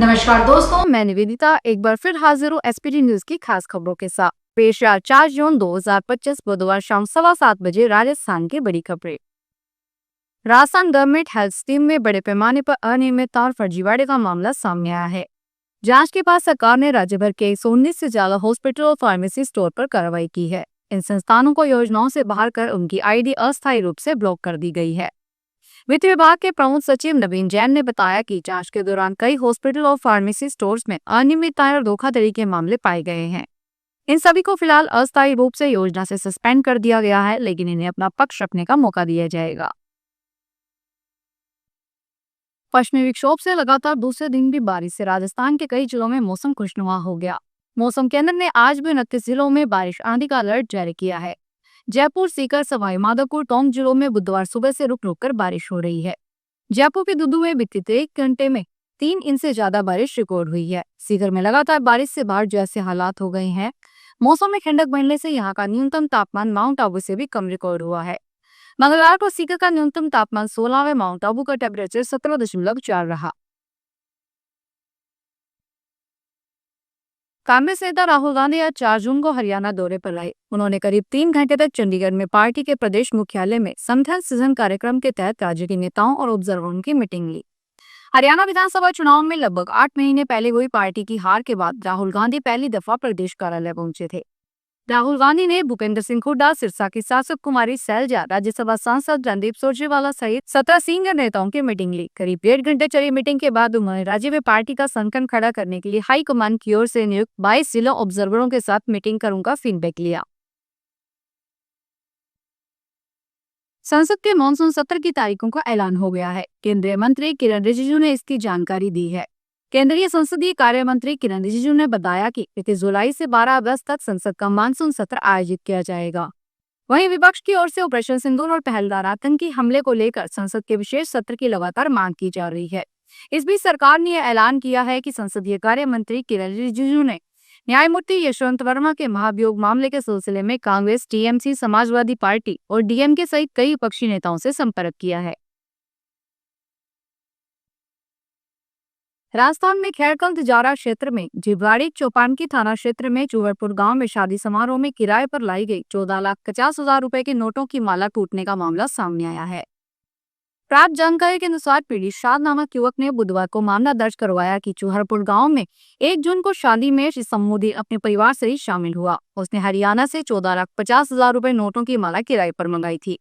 नमस्कार दोस्तों, मैं निवेदिता एक बार फिर हाजिर हूँ एसपीटी न्यूज की खास खबरों के साथ। पेश है 4 जून 2025 बुधवार शाम 7:15 राजस्थान की बड़ी खबरें। राजस्थान गवर्नमेंट हेल्थ स्कीम में बड़े पैमाने पर अनियमितता और फर्जीवाड़े का मामला सामने आया है। जांच के बाद सरकार ने राज्य भर के 119 से ज्यादा हॉस्पिटल और फार्मेसी स्टोर पर कार्रवाई की है। इन संस्थानों को योजनाओं से बाहर कर उनकी आईडी अस्थायी रूप से ब्लॉक कर दी गई है। वित्त विभाग के प्रमुख सचिव नवीन जैन ने बताया कि जांच के दौरान कई हॉस्पिटल और फार्मेसी स्टोर्स में अनियमितताएं और धोखाधड़ी के मामले पाए गए हैं। इन सभी को फिलहाल अस्थायी रूप से योजना से सस्पेंड कर दिया गया है, लेकिन इन्हें अपना पक्ष रखने का मौका दिया जाएगा। पश्चिमी विक्षोभ से लगातार दूसरे दिन भी बारिश से राजस्थान के कई जिलों में मौसम खुशनुमा हो गया। मौसम केंद्र ने आज भी 29 जिलों में बारिश आंधी का अलर्ट जारी किया है। जयपुर, सीकर, सवाई माधोपुर, टोंक जिलों में बुधवार सुबह से रुक रुक कर बारिश हो रही है। जयपुर के दुदू में बीते 1 घंटे में 3 इंच से ज्यादा बारिश रिकॉर्ड हुई है। सीकर में लगातार बारिश से बाढ़ जैसे हालात हो गए हैं। मौसम में ठंडक बढ़ने से यहाँ का न्यूनतम तापमान माउंट आबू से भी कम रिकॉर्ड हुआ है। मंगलवार को सीकर का न्यूनतम तापमान 16 व माउंट आबू का टेम्परेचर 17.4 रहा। कांग्रेस नेता राहुल गांधी आज 4 जून को हरियाणा दौरे पर रहे। उन्होंने करीब 3 घंटे तक चंडीगढ़ में पार्टी के प्रदेश मुख्यालय में समर्थन सीजन कार्यक्रम के तहत राज्य के नेताओं और ऑब्जर्वरों की मीटिंग ली। हरियाणा विधानसभा चुनाव में लगभग 8 महीने पहले हुई पार्टी की हार के बाद राहुल गांधी पहली दफा प्रदेश कार्यालय पहुंचे थे। राहुल गांधी ने भूपेंद्र सिंह हुड्डा, सिरसा की सांसद कुमारी सैलजा, राज्यसभा सांसद रणदीप सुरजेवाला सहित 17 सीनियर नेताओं की मीटिंग ली। करीब 1.5 घंटे चली मीटिंग के बाद उन्होंने राज्य में पार्टी का संगठन खड़ा करने के लिए हाईकमान की ओर से नियुक्त 22 जिला ऑब्जर्वरों के साथ मीटिंग कर उनका फीडबैक लिया। संसद के मानसून सत्र की तारीखों का ऐलान हो गया है। केंद्रीय मंत्री किरण रिजिजू ने इसकी जानकारी दी है। केंद्रीय संसदीय कार्य मंत्री किरण रिजिजू ने बताया कि 31 जुलाई से 12 अगस्त तक संसद का मानसून सत्र आयोजित किया जाएगा। वहीं विपक्ष की ओर से ऑपरेशन सिंदूर और पहलगाम आतंकी हमले को लेकर संसद के विशेष सत्र की लगातार मांग की जा रही है। इस बीच सरकार ने यह ऐलान किया है कि संसदीय कार्य मंत्री किरण रिजिजू ने न्यायमूर्ति यशवंत वर्मा के महाभियोग मामले के सिलसिले में कांग्रेस, टीएमसी, समाजवादी पार्टी और डीएमके सहित कई विपक्षी नेताओं से संपर्क किया है। राजस्थान में खैरकल तिजारा क्षेत्र में जिबवाड़ी चौपान थाना क्षेत्र में चूहरपुर गांव में शादी समारोह में किराए पर लाई गई 14,50,000 रुपए के नोटों की माला टूटने का मामला सामने आया है। प्राप्त जानकारी के अनुसार पीड़ित शाद नामक युवक ने बुधवार को मामला दर्ज करवाया कि चूहरपुर गांव में 1 जून को शादी में श्री समूदी अपने परिवार से ही शामिल हुआ। उसने हरियाणा से 14,50,000 रुपए नोटों की माला किराए पर मंगाई थी,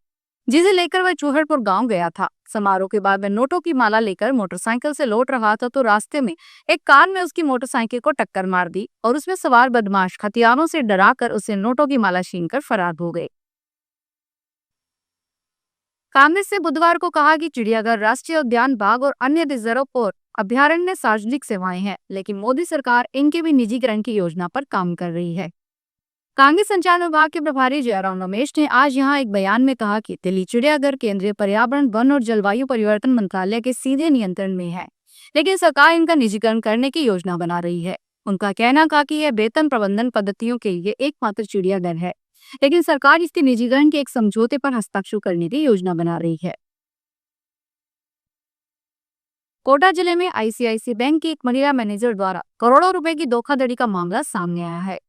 जिसे लेकर वह चूहरपुर गांव गया था। समारोह के बाद वह नोटों की माला लेकर मोटरसाइकिल से लौट रहा था तो रास्ते में एक कार में उसकी मोटरसाइकिल को टक्कर मार दी और उसमें सवार बदमाश हथियारों से डराकर उसे नोटों की माला छीनकर फरार हो गए। कांग्रेस ने बुधवार को कहा कि चिड़ियाघर, राष्ट्रीय उद्यान, बाग और अन्य रिजर्व और अभ्यारण्य सार्वजनिक सेवाएं हैं, लेकिन मोदी सरकार इनके भी निजीकरण की योजना पर काम कर रही है। कांग्रेस संचालन विभाग के प्रभारी जयराम रमेश ने आज यहां एक बयान में कहा कि दिल्ली चिड़ियाघर केंद्रीय पर्यावरण, वन और जलवायु परिवर्तन मंत्रालय के सीधे नियंत्रण में है, लेकिन सरकार इनका निजीकरण करने की योजना बना रही है। उनका कहना था कि यह वेतन प्रबंधन पद्धतियों के लिए एकमात्र चिड़ियाघर है, लेकिन सरकार इसके निजीकरण के एक समझौते पर हस्ताक्षर करने की योजना बना रही है। कोटा जिले में आईसीआईसीआई बैंक की एक महिला मैनेजर द्वारा करोड़ों रुपए की धोखाधड़ी का मामला सामने आया है।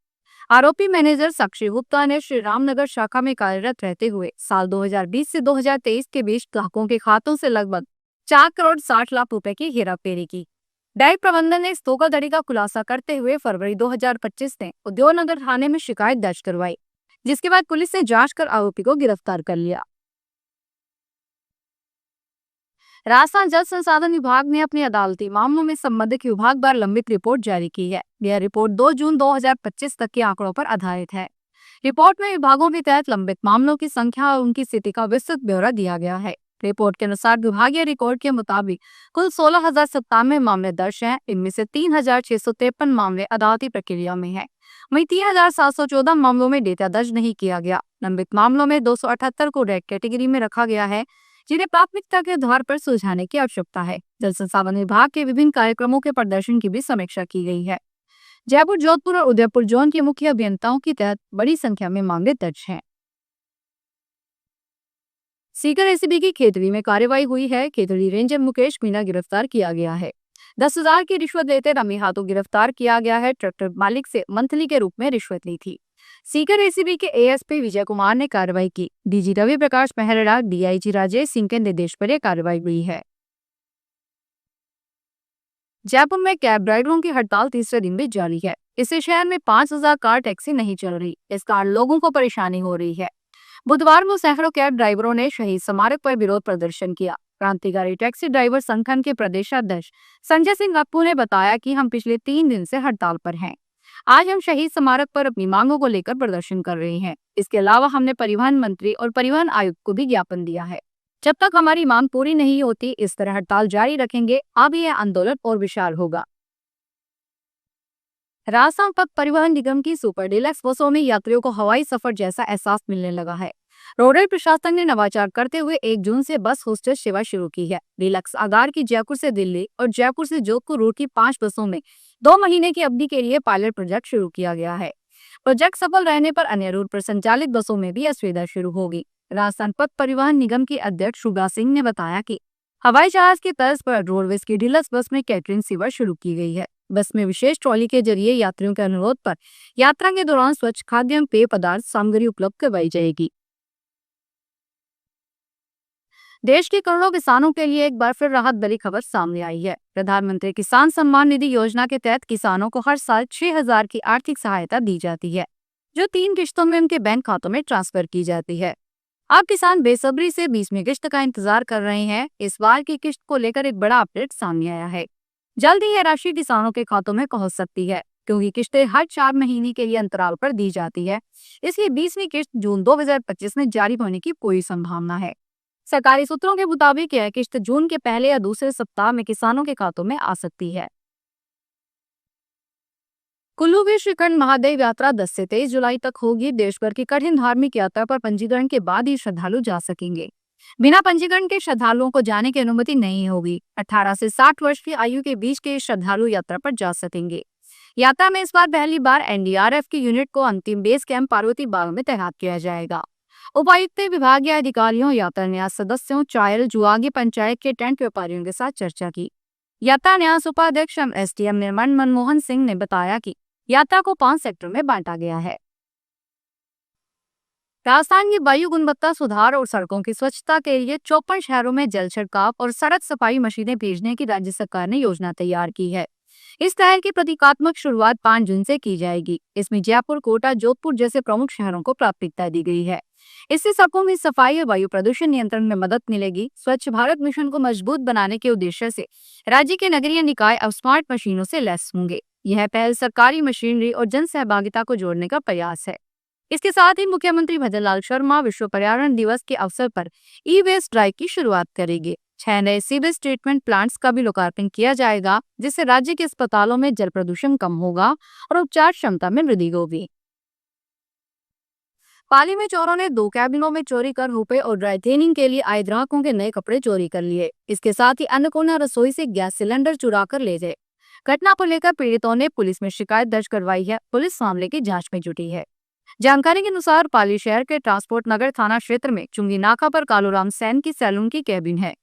आरोपी मैनेजर साक्षी गुप्ता ने श्री रामनगर शाखा में कार्यरत रहते हुए साल 2020 से 2023 के बीच ग्राहकों के खातों से लगभग 4 करोड़ 60 लाख रुपए की हेराफेरी की। बैंक प्रबंधन ने इस धोखाधड़ी का खुलासा करते हुए फरवरी 2025 में उद्योग नगर थाने में शिकायत दर्ज करवाई, जिसके बाद पुलिस ने जांच कर आरोपी को गिरफ्तार कर लिया। राजस्थान जल संसाधन विभाग ने अपने अदालती मामलों में संबंधित विभाग द्वारा लंबित रिपोर्ट जारी की है। यह रिपोर्ट 2 जून 2025 तक के आंकड़ों पर आधारित है। रिपोर्ट में विभागों के तहत लंबित मामलों की संख्या और उनकी स्थिति का विस्तृत ब्यौरा दिया गया है। रिपोर्ट के अनुसार विभागीय रिकॉर्ड के मुताबिक कुल 16,097 मामले दर्ज हैं। इनमें से 3,653 मामले अदालती प्रक्रिया में है। वहीं 3,714 मामलों में डेटा दर्ज नहीं किया गया। लंबित मामलों में 278 को रेड कैटेगरी में रखा गया है, जिन्हें प्राथमिकता के आधार पर सुलझाने की आवश्यकता है। जल संसाधन विभाग के विभिन्न कार्यक्रमों के प्रदर्शन की भी समीक्षा की गई है। जयपुर, जोधपुर और उदयपुर जोन के मुख्य अभियंताओं की तहत बड़ी संख्या में मामले दर्ज हैं। सीकर एसीबी की खेतड़ी में कार्रवाई हुई है। खेतड़ी रेंजर मुकेश मीणा गिरफ्तार किया गया है। 10,000 की रिश्वत लेते रमी हाथों गिरफ्तार किया गया है। ट्रैक्टर मालिक से मंथली के रूप में रिश्वत ली थी। सीकर एसीबी के एएसपी विजय कुमार ने कार्रवाई की। डीजी रवि प्रकाश मेहरा, डीआईजी राजेश सिंह के निर्देश पर यह कार्रवाई हुई है। जयपुर में कैब ड्राइवरों की हड़ताल तीसरे दिन भी जारी है। इससे शहर में 5,000 कार टैक्सी नहीं चल रही। इस कारण लोगों को परेशानी हो रही है। बुधवार को सैकड़ों कैब ड्राइवरों ने शहीद स्मारक पर विरोध प्रदर्शन किया। क्रांतिकारी टैक्सी ड्राइवर संगठन के प्रदेशाध्यक्ष संजय सिंह अप्पू ने बताया कि हम पिछले 3 दिन से हड़ताल पर हैं। आज हम शहीद स्मारक पर अपनी मांगों को लेकर प्रदर्शन कर रहे हैं। इसके अलावा हमने परिवहन मंत्री और परिवहन आयुक्त को भी ज्ञापन दिया है। जब तक हमारी मांग पूरी नहीं होती, इस तरह हड़ताल जारी रखेंगे। अब यह आंदोलन और विशाल होगा। राजस्थान पथ परिवहन निगम की सुपर डीलक्स बसों में यात्रियों को हवाई सफर जैसा एहसास मिलने लगा है। रोडवेज प्रशासन ने नवाचार करते हुए 1 जून से बस हॉस्टल सेवा शुरू की है। डीलक्स आधार की जयपुर से दिल्ली और जयपुर से जोधपुर रूट की 5 बसों में 2 महीने की अवधि के लिए पायलट प्रोजेक्ट शुरू किया गया है। प्रोजेक्ट सफल रहने पर अन्य रूट पर संचालित बसों में भी यह सुविधा शुरू होगी। राजस्थान पथ परिवहन निगम की अध्यक्ष शुभा सिंह ने बताया कि हवाई जहाज की तर्ज पर रोडवेज की डीलक्स बस में कैटरिंग सेवा शुरू की गई है। बस में विशेष ट्रॉली के जरिए यात्रियों के अनुरोध पर यात्रा के दौरान स्वच्छ खाद्य पेय पदार्थ सामग्री उपलब्ध करवाई जाएगी। देश के करोड़ों किसानों के लिए एक बार फिर राहत भरी खबर सामने आई है। प्रधानमंत्री किसान सम्मान निधि योजना के तहत किसानों को हर साल 6,000 की आर्थिक सहायता दी जाती है, जो 3 किश्तों में उनके बैंक खातों में ट्रांसफर की जाती है। अब किसान बेसब्री से 20वीं किश्त का इंतजार कर रहे हैं। इस बार की किश्त को लेकर एक बड़ा अपडेट सामने आया है। जल्द ही यह राशि किसानों के खातों में पहुंच सकती है, क्योंकि किश्तें हर 4 महीने के लिए अंतराल पर दी जाती है। इसकी 20वीं किश्त जून 2025 में जारी होने की पूरी संभावना है। सरकारी सूत्रों के मुताबिक यह किश्त जून के पहले या दूसरे सप्ताह में किसानों के खातों में आ सकती है। कुल्लू की श्रीखंड महादेव यात्रा 10 से 23 जुलाई तक होगी। देश भर की कठिन धार्मिक यात्रा पर पंजीकरण के बाद ही श्रद्धालु जा सकेंगे। बिना पंजीकरण के श्रद्धालुओं को जाने की अनुमति नहीं होगी। 18 से 60 वर्ष की आयु के बीच के श्रद्धालु यात्रा पर जा सकेंगे। यात्रा में इस बार पहली बार एनडीआरएफ की यूनिट को अंतिम बेस कैंप पार्वती बाग में तैनात किया जाएगा। उपायुक्त ने विभागीय अधिकारियों, यात्रा न्यास सदस्यों, चायल जुआगी पंचायत के टेंट व्यापारियों के साथ चर्चा की। यात्रा न्यास उपाध्यक्ष एसडीएम निर्मल मनमोहन सिंह ने बताया कि यात्रा को 5 सेक्टर में बांटा गया है। राजस्थान की वायु गुणवत्ता सुधार और सड़कों की स्वच्छता के लिए 54 शहरों में जल छिड़काव और सड़क सफाई मशीनें भेजने की राज्य सरकार ने योजना तैयार की है। इस तरह की प्रतीकात्मक शुरुआत 5 जून से की जाएगी। इसमें जयपुर, कोटा, जोधपुर जैसे प्रमुख शहरों को प्राथमिकता दी गई है। इससे सड़कों की सफाई और वायु प्रदूषण नियंत्रण में मदद मिलेगी। स्वच्छ भारत मिशन को मजबूत बनाने के उद्देश्य से राज्य के नगरीय निकाय अब स्मार्ट मशीनों से लैस होंगे। यह पहल सरकारी मशीनरी और जन सहभागिता को जोड़ने का प्रयास है। इसके साथ ही मुख्यमंत्री भजनलाल शर्मा विश्व पर्यावरण दिवस के अवसर पर ई वेस्ट ड्राइव की शुरुआत करेंगे। 6 नए सीवेज ट्रीटमेंट प्लांट्स का भी लोकार्पण किया जाएगा, जिससे राज्य के अस्पतालों में जल प्रदूषण कम होगा और उपचार क्षमता में वृद्धि होगी। पाली में चोरों ने 2 कैबिनों में चोरी कर रुपए और ड्राई क्लीनिंग के लिए आए ग्राहकों के नए कपड़े चोरी कर लिए। इसके साथ ही अन्नपूर्णा रसोई से गैस सिलेंडर चुरा कर ले गए। घटना को लेकर पीड़ितों ने पुलिस में शिकायत दर्ज करवाई है। पुलिस मामले की जांच में जुटी है। जानकारी के अनुसार पाली शहर के ट्रांसपोर्ट नगर थाना क्षेत्र में चुंगी नाका पर कालूराम सैन की सैलून की कैबिन है,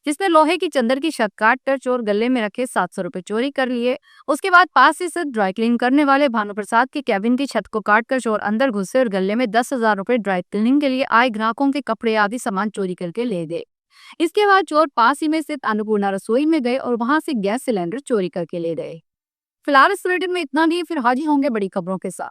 जिसमें लोहे की चंदर की छत काटकर चोर गले में रखे 700 रुपए चोरी कर लिए। उसके बाद पास ही स्थित ड्राई क्लीन करने वाले भानु प्रसाद की कैबिन की छत को काटकर चोर अंदर घुसे और गले में 10,000 रुपए ड्राई क्लीनिंग के लिए आए ग्राहकों के कपड़े आदि सामान चोरी करके ले गए। इसके बाद चोर पास ही में स्थित अन्नपूर्णा रसोई में गए और वहां से गैस सिलेंडर चोरी करके ले गए। फिलहाल इस बुलेटिन में इतना नहीं, फिर हाजिर होंगे बड़ी खबरों के साथ।